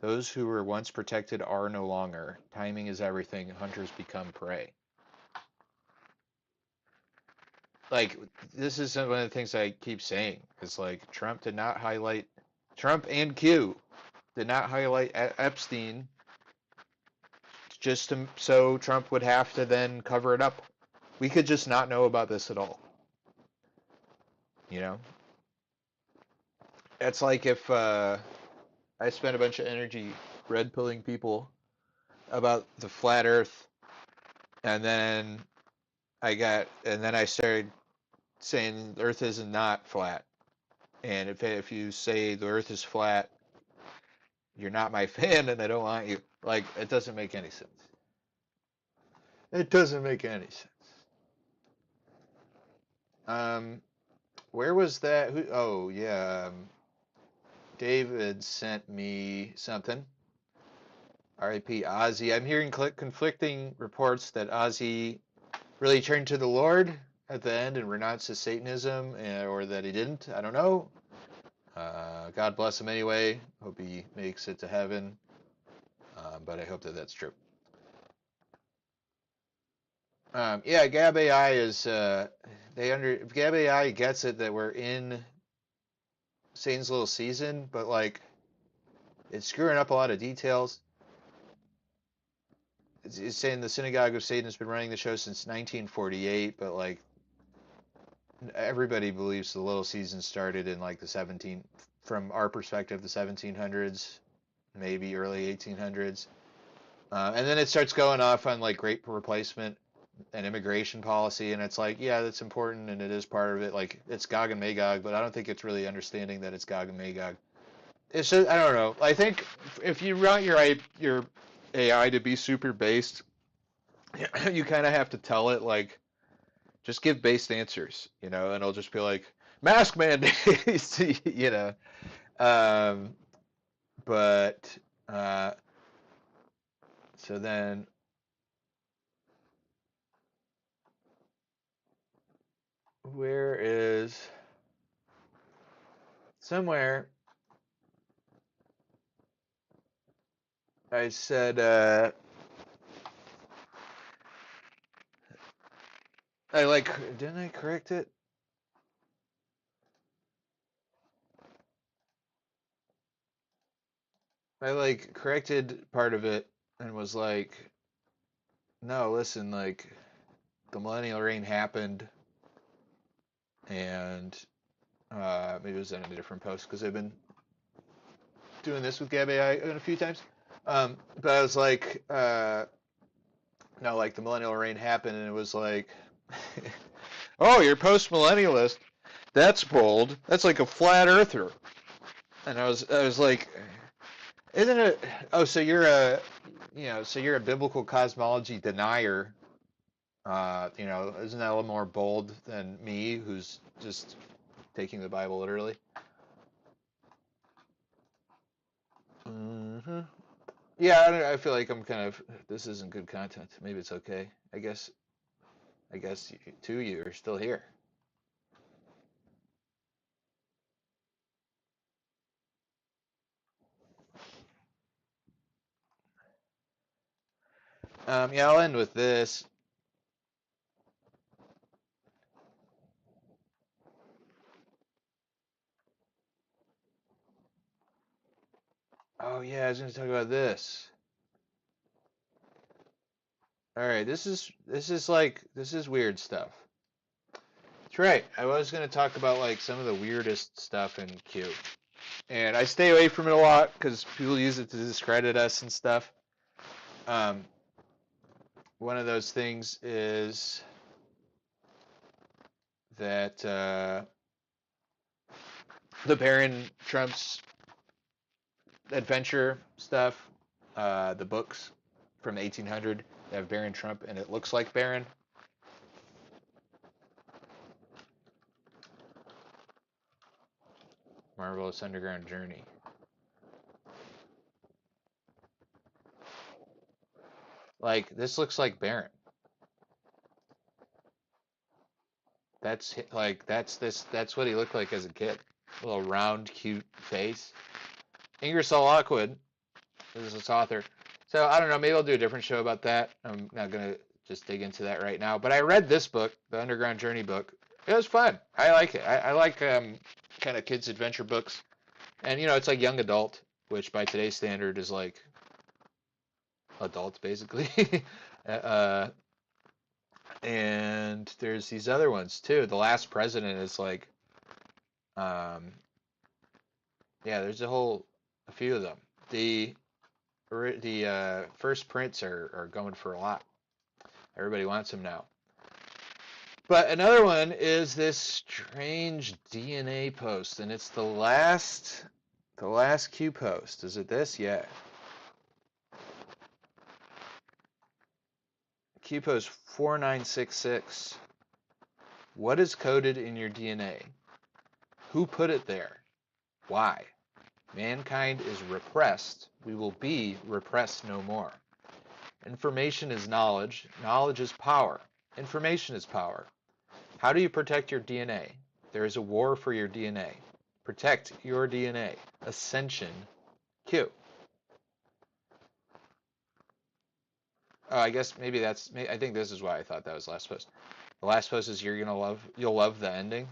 Those who were once protected are no longer. Timing is everything. Hunters become prey. Like, this is one of the things I keep saying. It's like Trump and Q did not highlight Epstein just so Trump would have to then cover it up. We could just not know about this at all. You know? It's like if I spent a bunch of energy red pilling people about the flat earth, and then I started saying the earth is not flat. And if you say the earth is flat, you're not my fan and I don't want you. Like, it doesn't make any sense. It doesn't make any sense. Where was that? Oh, yeah. David sent me something. R.I.P. Ozzy. I'm hearing conflicting reports that Ozzy really turned to the Lord at the end and renounced his Satanism, or that he didn't. I don't know. God bless him anyway. Hope he makes it to heaven. But I hope that that's true. Yeah, Gab AI is Gab AI gets it that we're in Satan's little season, but like it's screwing up a lot of details. It's saying the Synagogue of Satan has been running the show since 1948, but like everybody believes the little season started in like from our perspective, the 1700s, maybe early 1800s. And then it starts going off on like great replacement and immigration policy, and it's like, yeah, that's important and it is part of it. Like it's Gog and Magog, but I don't think it's really understanding that it's Gog and Magog. It's just, I don't know. I think if you want your AI to be super based, you kind of have to tell it like, just give based answers, you know, and it'll just be like mask mandates, you know. But so then where is somewhere I said didn't I correct it? I like corrected part of it and was like, no, listen, like the millennial reign happened, and maybe it was in a different post because I've been doing this with Gab AI a few times. But I was like, no, like the millennial reign happened, and it was like, oh, you're post-millennialist. That's bold. That's like a flat earther. And I was like, isn't it? Oh, so you're a biblical cosmology denier. Isn't that a little more bold than me, who's just taking the Bible literally? Mm-hmm. Yeah, I feel like this isn't good content. Maybe it's okay. I guess two of you are still here. Yeah, I'll end with this. Oh yeah, I was going to talk about this. All right, this is weird stuff. That's right. I was going to talk about like some of the weirdest stuff in Q. And I stay away from it a lot because people use it to discredit us and stuff. One of those things is that the Baron Trump's adventure stuff, the books from 1800 that have Baron Trump and it looks like Baron. Marvelous Underground Journey. Like, this looks like Baron. That's what he looked like as a kid. A little round, cute face. Ingersoll Lockwood is this author. So I don't know, maybe I'll do a different show about that. I'm not gonna just dig into that right now. But I read this book, the Underground Journey book. It was fun. I like it. I like kind of kids adventure books. And it's like young adult, which by today's standard is like adult basically. And there's these other ones too. The Last President is like, yeah, there's a few of them. The first prints are going for a lot. Everybody wants them now. But another one is this strange DNA post, and it's the last Q post. Is it this? Yeah. Q post 4966. What is coded in your DNA? Who put it there? Why? Mankind is repressed. We will be repressed no more. Information is knowledge. Knowledge is power. Information is power. How do you protect your DNA? There is a war for your DNA. Protect your DNA. Ascension Q. Oh, I guess maybe I think this is why I thought that was the last post. The last post is you'll love the ending.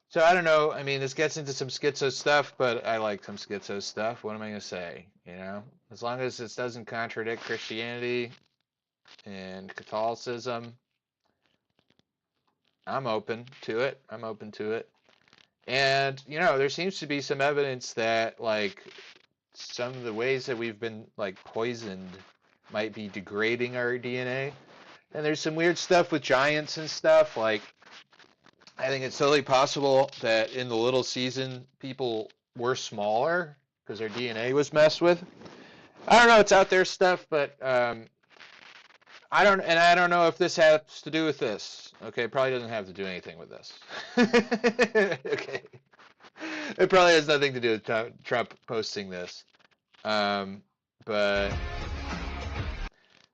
So I don't know. I mean, this gets into some schizo stuff, but I like some schizo stuff. What am I going to say? As long as this doesn't contradict Christianity and Catholicism, I'm open to it. And, there seems to be some evidence that, like, some of the ways that we've been, like, poisoned might be degrading our DNA. And there's some weird stuff with giants and stuff. Like, I think it's totally possible that in the Little Season, people were smaller because their DNA was messed with. I don't know. It's out there stuff, but I don't know if this has to do with this. Okay, it probably doesn't have to do anything with this. Okay. It probably has nothing to do with Trump posting this. But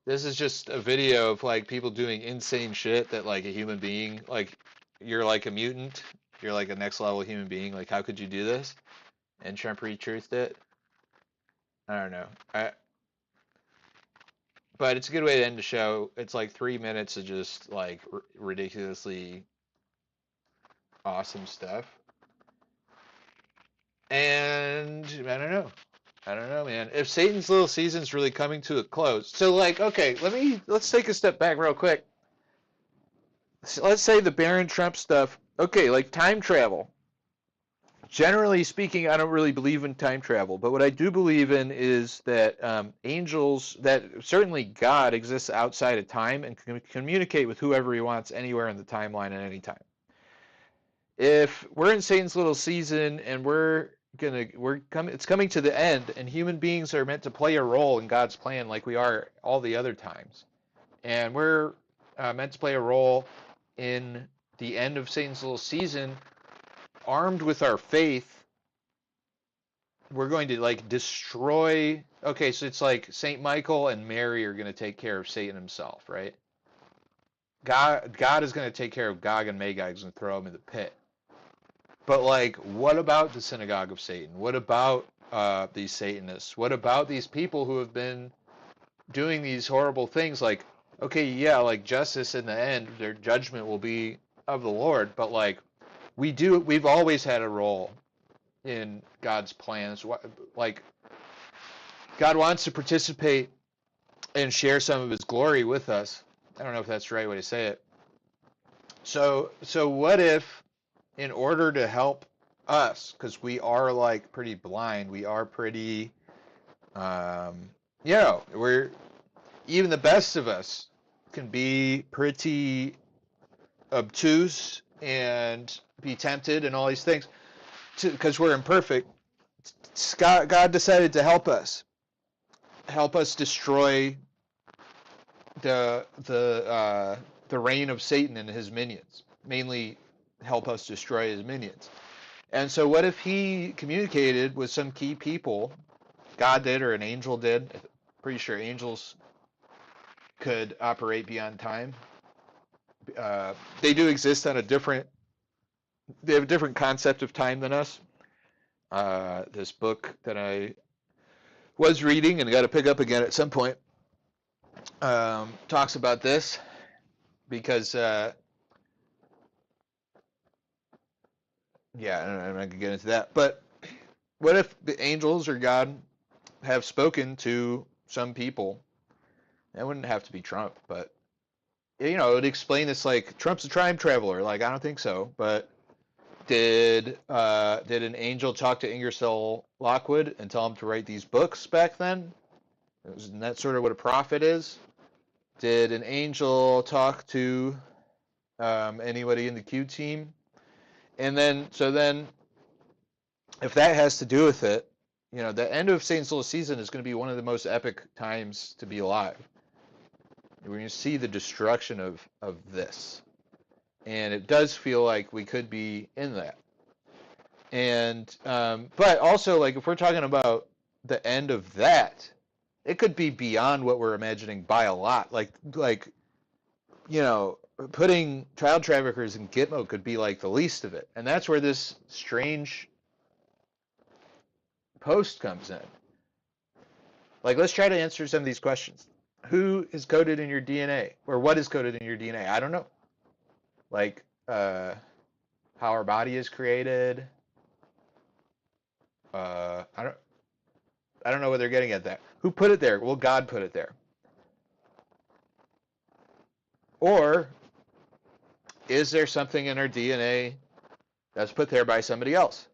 this is just a video of like people doing insane shit that like a human being, like you're like a mutant, you're like a next level human being. Like how could you do this? And Trump retruthed it. I don't know. But it's a good way to end the show. It's like 3 minutes of just like ridiculously awesome stuff. And I don't know, man. If Satan's Little Season's really coming to a close, so like, okay, let's take a step back real quick. So let's say the Barron Trump stuff. Okay, like time travel. Generally speaking, I don't really believe in time travel, but what I do believe in is that angels, that certainly God exists outside of time and can communicate with whoever he wants anywhere in the timeline at any time. If we're in Satan's Little Season and it's coming to the end, and human beings are meant to play a role in God's plan like we are all the other times, and we're meant to play a role in the end of Satan's Little Season, armed with our faith, we're going to like destroy. Okay, so it's like Saint Michael and Mary are going to take care of Satan himself, right? God is going to take care of Gog and Magog and throw him in the pit. But like, what about the synagogue of Satan? What about these Satanists? What about these people who have been doing these horrible things? Like, okay, yeah, like justice in the end, their judgment will be of the Lord, but like we've always had a role in God's plans. Like, God wants to participate and share some of his glory with us. I don't know if that's the right way to say it. So what if, in order to help us, because we are like pretty blind, we are pretty, we're, even the best of us can be pretty obtuse and be tempted and all these things, because we're imperfect. God decided to help us destroy the reign of Satan and his minions. mainly help us destroy his minions. And so what if he communicated with some key people? God did, or an angel did. Pretty sure angels could operate beyond time. They do exist on they have a different concept of time than us. This book that I was reading and got to pick up again at some point talks about this because, yeah, I'm not going to get into that. But what if the angels or God have spoken to some people? It wouldn't have to be Trump, but, you know, it would explain this, like, Trump's a time traveler. Like, I don't think so, but did an angel talk to Ingersoll Lockwood and tell him to write these books back then? Isn't that sort of what a prophet is? Did an angel talk to anybody in the Q team? And then, if that has to do with it, you know, the end of Satan's Little Season is going to be one of the most epic times to be alive. We're going to see the destruction of this. And it does feel like we could be in that. And, but also, like, if we're talking about the end of that, it could be beyond what we're imagining by a lot. Like, you know, putting child traffickers in Gitmo could be like the least of it. And that's where this strange post comes in. Like, let's try to answer some of these questions. Who is coded in your DNA? Or what is coded in your DNA? I don't know. Like, how our body is created. I don't know what they're getting at that. Who put it there? Well, God put it there. Or is there something in our DNA that's put there by somebody else?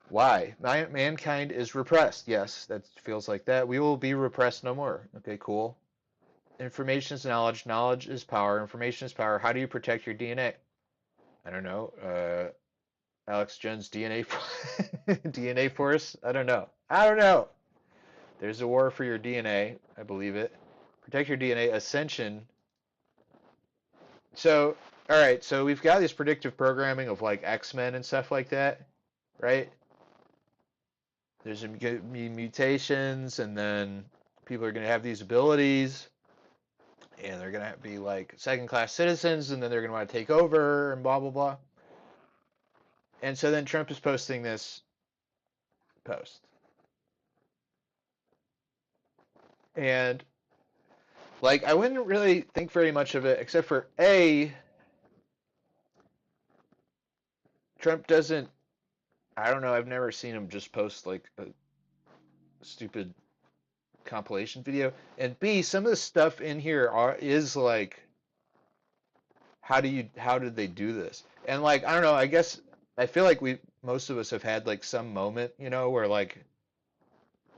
Why? Mankind is repressed. Yes, that feels like that. We will be repressed no more. Okay, cool. Information is knowledge. Knowledge is power. Information is power. How do you protect your DNA? I don't know. Alex Jones DNA DNA force? I don't know. There's a war for your DNA. I believe it. Protect your DNA. Ascension. So, all right. So we've got this predictive programming of like X-Men and stuff like that, right? There's mutations, and then people are going to have these abilities, and they're going to be like second-class citizens, and then they're going to want to take over, and blah, blah, blah. And so then Trump is posting this post. And, like, I wouldn't really think very much of it, except for, Trump doesn't, I don't know, I've never seen him just post, like, a stupid compilation video. And B, some of the stuff in here is, like, how did they do this? And, like, I don't know, I guess, I feel like most of us have had, like, some moment, you know, where, like,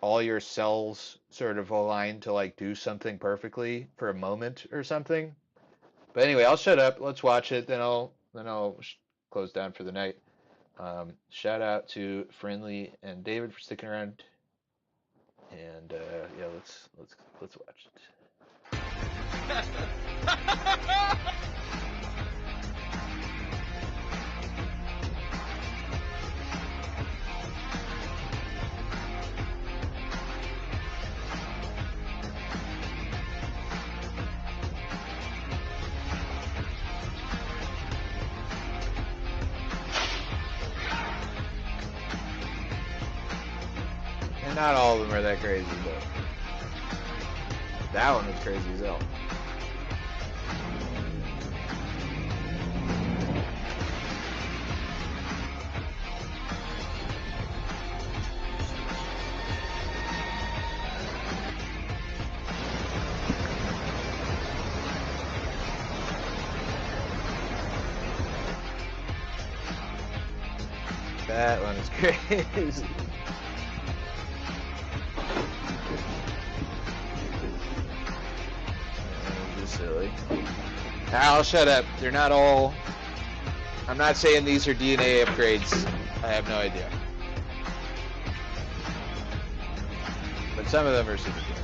all your cells sort of align to, like, do something perfectly for a moment or something. But anyway, I'll shut up. Let's watch it. Then I'll close down for the night. Shout out to Friendly and David for sticking around. And yeah, let's watch it. And not all of them are that crazy, but that one was crazy as hell. That one is crazy. Just silly. I'll shut up. They're not all. I'm not saying these are DNA upgrades. I have no idea. But some of them are super cool.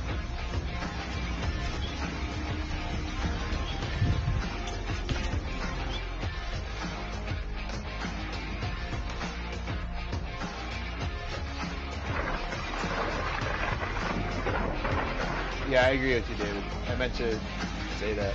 Yeah, I agree with you, David. I meant to say that.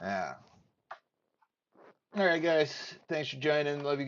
Yeah. All right, guys. Thanks for joining. Love you guys.